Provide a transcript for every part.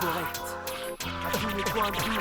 correct. À tous les coins de vue,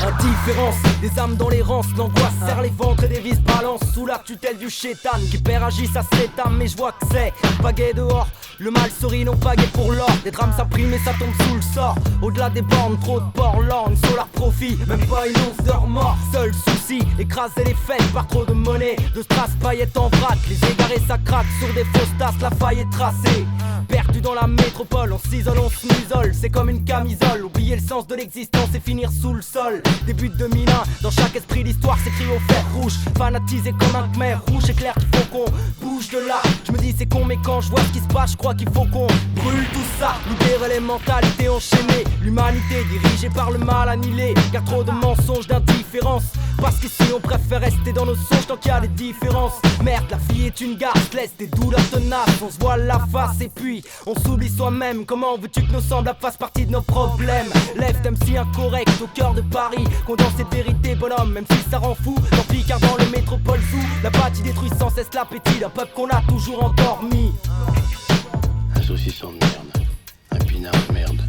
indifférence, des âmes dans les rances, l'angoisse serre les ventres et des vis balance sous la tutelle du chétan qui perd agit sa s'étame, mais je vois que c'est pagaie dehors. Le mal sourit, non pagaie pour l'or. Des drames s'impriment et ça tombe sous le sort. Au-delà des bornes, trop de porcs lorgnes sur leur profit. Même pas une once de remords. Seul souci, écraser les fêtes par trop de monnaie. De strass, paillettes en vrac. Les égarés ça craque sur des fausses tasses. La faille est tracée. Perdu dans la métropole, on s'isole, on se musole. C'est comme une camisole. Oublier le sens de l'existence et finir sous le sol. Début de 2001, dans chaque esprit l'histoire s'écrit au fer rouge. Fanatisé comme un khmer rouge, éclair qu'il faut qu'on bouge de là. Je me dis c'est con mais quand je vois ce qui se passe, je crois qu'il faut qu'on brûle tout ça. Libérer les mentalités enchaînées. L'humanité dirigée par le mal annihilé. Car trop de mensonges, d'indifférence. Parce qu'ici on préfère rester dans nos songes tant qu'il y a des différences. Merde, la vie est une garce, laisse des douleurs tenaces. On se voile la face et puis on s'oublie soi-même. Comment veux-tu que nos semblables fassent partie de nos problèmes? Lève t'aimes si incorrect au cœur de Paris. Condense cette vérité bonhomme, même si ça rend fou. Tant pis car dans le métropole sous la bâtie détruit sans cesse l'appétit d'un peuple qu'on a toujours endormi. Un saucisson de merde, un pinard de merde,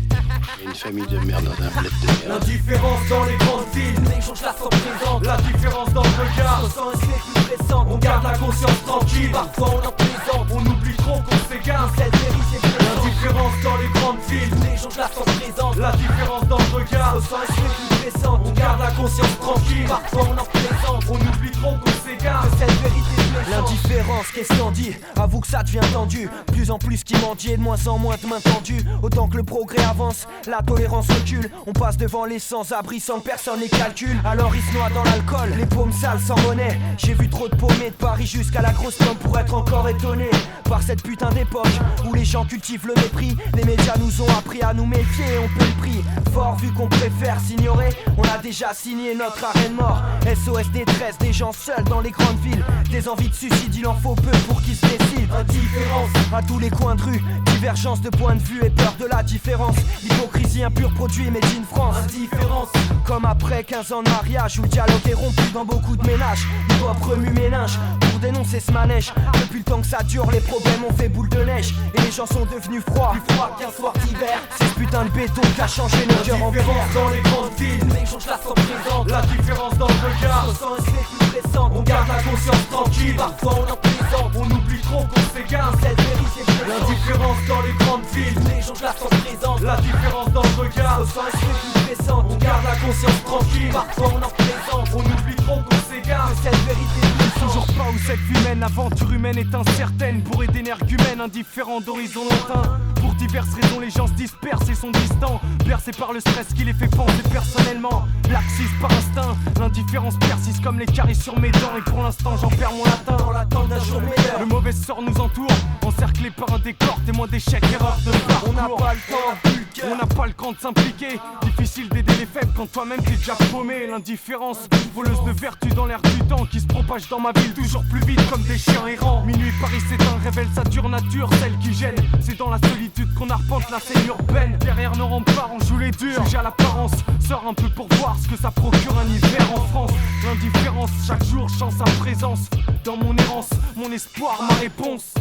et une famille de merde dans un bled de merde. L'indifférence dans les grandes villes, les gens je la sens présente. La différence dans le regard, sans un plus pressant. On garde la conscience tranquille, parfois on en plaisante. On oublie trop qu'on s'égare, cette vérité présente. L'indifférence dans les grandes villes, les gens je la sens présente. La différence dans le regard, sans un plus pressant. On garde la conscience tranquille, parfois on en plaisante. On oublie trop qu'on s'égare, cette vérité présente. L'indifférence, qu'est-ce qu'on dit? Avoue que ça devient tendu. Plus en plus qui mendie et de moins en moins de mains tendues. Autant que le progrès avance, la tolérance recule. On passe devant les sans-abri sans que personne les calcule. Alors ils se noient dans l'alcool, les paumes sales sans monnaie. J'ai vu trop de paumés de Paris jusqu'à la grosse pomme pour être encore étonné par cette putain d'époque où les gens cultivent le mépris. Les médias nous ont appris à nous méfier et on paie le prix fort vu qu'on préfère s'ignorer. On a déjà signé notre arène mort. SOS détresse des gens seuls dans les grandes villes. Des envies de suicide, il en faut peu pour qu'ils se décident. Indifférence à tous les coins de rue. Divergence de point de vue et peur de la différence. L'hypocrisie, un pur produit made in France. Indifférence comme après 15 ans de mariage où le dialogue est rompu dans beaucoup de ménages. L'hip-hop remue ménage pour dénoncer ce manège. Depuis le temps que ça dure, les problèmes ont fait boule de neige. Et les gens sont devenus froids, plus froids qu'un soir d'hiver. C'est ce putain de béton qui a changé nos cœurs en pierre. Dans les grandes villes, les gens je la sens présente. La différence dans le regard, sans un plus pressant. On garde la conscience tranquille, parfois on en plaisante. On oublie trop qu'on s'égare, cette vérité présente. L'indifférence dans les grandes villes, les gens je la sens présente. La différence dans le regard, sans un plus pressant. On garde la conscience tranquille, parfois on en plaisante. On oublie trop qu'on s'égare, cette vérité présente. Toujours pas où cette vie mène, l'aventure humaine est incertaine. Bourré d'énergumènes, indifférents d'horizons lointains. Pour diverses raisons, les gens se dispersent et sont distants. Bercés par le stress qui les fait penser personnellement. Laxisme par instinct, l'indifférence persiste comme les caries sur mes dents. Et pour l'instant j'en perds mon latin dans l'attente d'un jour meilleur. Le mauvais sort nous entoure, encerclés par un décor, témoin d'échecs, erreurs de parcours. On n'a pas le temps, on n'a pas le cran de s'impliquer. Difficile d'aider les faibles quand toi-même t'es déjà paumé. L'indifférence, voleuse de vertu dans l'air du temps, qui se propage dans ma ville toujours plus vite comme des chiens errants. Minuit Paris s'éteint, révèle sa dure nature, celle qui gêne. C'est dans la solitude qu'on arpente la scène urbaine. Derrière nos remparts on joue les durs, juge à l'apparence. Sors un peu pour voir ce que ça procure un hiver en France. L'indifférence, chaque jour change sa présence. Dans mon errance, mon espoir, ma réponse.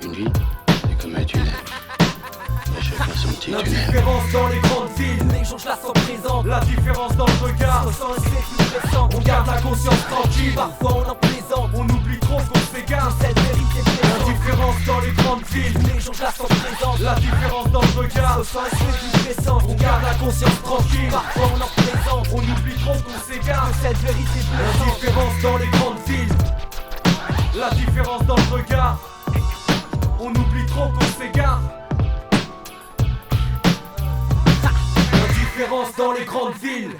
Une vie, c'est comme un tunnel. Et chacun son petit tunnel. L'indifférence dans les grandes villes, les gens je la sens présente. La différence dans le regard, sans un plus pressant. On garde la conscience tranquille, parfois on en plaisante. On oublie trop qu'on s'égare, cette vérité présente. L'indifférence dans les grandes villes, les gens je la sens présente. La différence dans le regard, sans un plus pressant. On garde la conscience tranquille, parfois on en plaisante. On oublie trop qu'on s'égare, cette vérité présente. L'indifférence dans les grandes villes, la différence dans le regard. On oublie trop qu'on s'égare. L'indifférence dans les grandes villes.